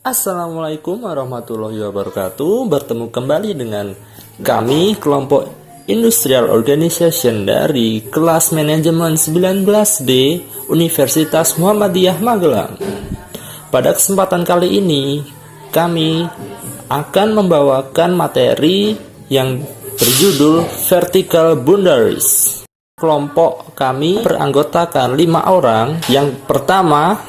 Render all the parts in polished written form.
Assalamualaikum warahmatullahi wabarakatuh. Bertemu kembali dengan kami kelompok Industrial Organization dari kelas manajemen 19D Universitas Muhammadiyah Magelang. Pada kesempatan kali ini kami akan membawakan materi yang berjudul Vertical Boundaries. Kelompok kami beranggotakan 5 orang. Yang pertama,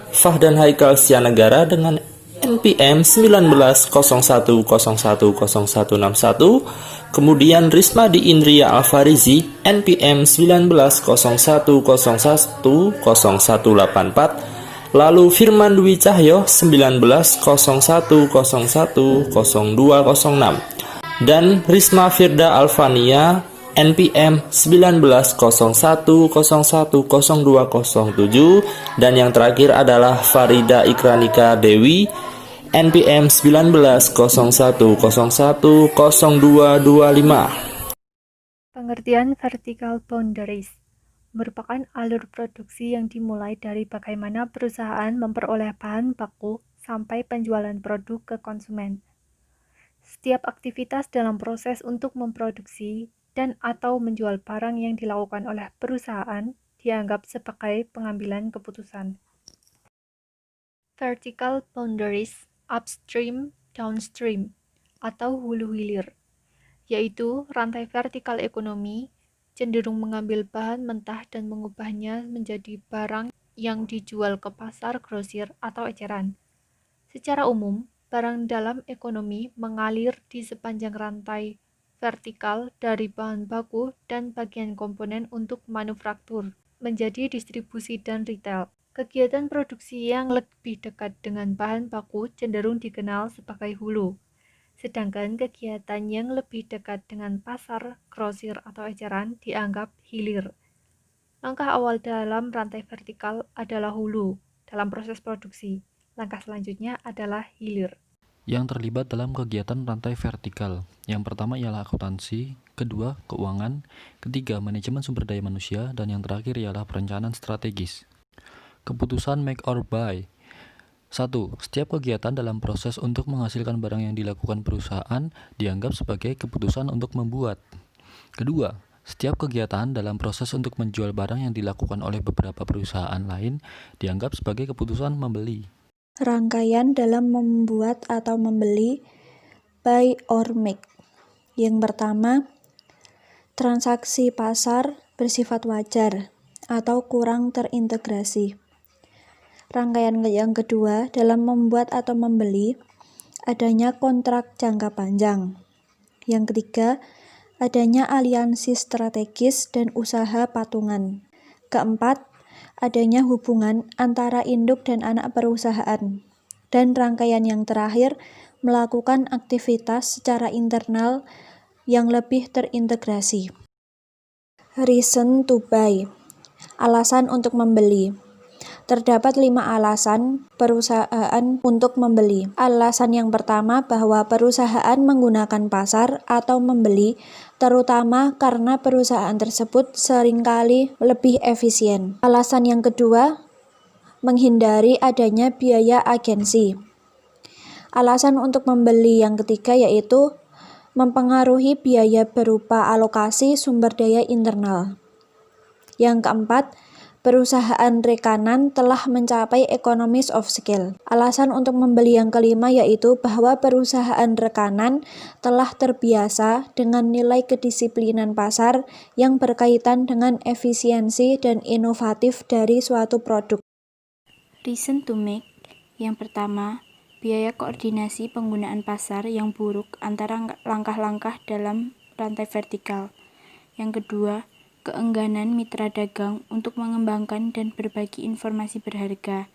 Fahdan Haikal Sianegara dengan NPM 1901010161, kemudian Rismadi Indria Alfarizi NPM 1901010184, lalu Firman Dwi Cahyo 1901010206, dan Risma Firda Alfania NPM 1901010207, dan yang terakhir adalah Farida Ikranika Dewi NPM 1901010225. Pengertian vertical boundaries merupakan alur produksi yang dimulai dari bagaimana perusahaan memperoleh bahan baku sampai penjualan produk ke konsumen. Setiap aktivitas dalam proses untuk memproduksi dan atau menjual barang yang dilakukan oleh perusahaan dianggap sebagai pengambilan keputusan. Vertical boundaries upstream, downstream, atau hulu hilir, yaitu rantai vertikal ekonomi cenderung mengambil bahan mentah dan mengubahnya menjadi barang yang dijual ke pasar grosir atau eceran. Secara umum, barang dalam ekonomi mengalir di sepanjang rantai vertikal dari bahan baku dan bagian komponen untuk manufaktur menjadi distribusi dan retail. Kegiatan produksi yang lebih dekat dengan bahan baku cenderung dikenal sebagai hulu, sedangkan kegiatan yang lebih dekat dengan pasar, grosir, atau eceran dianggap hilir. Langkah awal dalam rantai vertikal adalah hulu dalam proses produksi. Langkah selanjutnya adalah hilir. Yang terlibat dalam kegiatan rantai vertikal. Yang pertama ialah akuntansi, kedua keuangan, ketiga manajemen sumber daya manusia, dan yang terakhir ialah perencanaan strategis. Keputusan make or buy. 1. Setiap kegiatan dalam proses untuk menghasilkan barang yang dilakukan perusahaan dianggap sebagai keputusan untuk membuat. Kedua, setiap kegiatan dalam proses untuk menjual barang yang dilakukan oleh beberapa perusahaan lain dianggap sebagai keputusan membeli. Rangkaian dalam membuat atau membeli, buy or make. Yang pertama, transaksi pasar bersifat wajar atau kurang terintegrasi. Rangkaian yang kedua, dalam membuat atau membeli, adanya kontrak jangka panjang. Yang ketiga, adanya aliansi strategis dan usaha patungan. Keempat, adanya hubungan antara induk dan anak perusahaan. Dan rangkaian yang terakhir, melakukan aktivitas secara internal yang lebih terintegrasi. Reason to buy. Alasan untuk membeli. Terdapat 5 alasan perusahaan untuk membeli. Alasan yang pertama, bahwa perusahaan menggunakan pasar atau membeli, terutama karena perusahaan tersebut seringkali lebih efisien. Alasan yang kedua, menghindari adanya biaya agensi. Alasan untuk membeli yang ketiga yaitu mempengaruhi biaya berupa alokasi sumber daya internal. Yang keempat, perusahaan rekanan telah mencapai economies of scale. Alasan untuk membeli yang kelima yaitu bahwa perusahaan rekanan telah terbiasa dengan nilai kedisiplinan pasar yang berkaitan dengan efisiensi dan inovatif dari suatu produk. Reason to make. Yang pertama, biaya koordinasi penggunaan pasar yang buruk antara langkah-langkah dalam rantai vertikal. Yang kedua, keengganan mitra dagang untuk mengembangkan dan berbagi informasi berharga.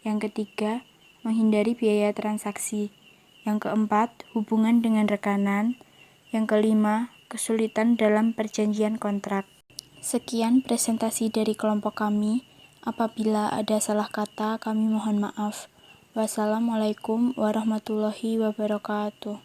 Yang ketiga, menghindari biaya transaksi. Yang keempat, hubungan dengan rekanan. Yang kelima, kesulitan dalam perjanjian kontrak. Sekian presentasi dari kelompok kami. Apabila ada salah kata, kami mohon maaf. Wassalamualaikum warahmatullahi wabarakatuh.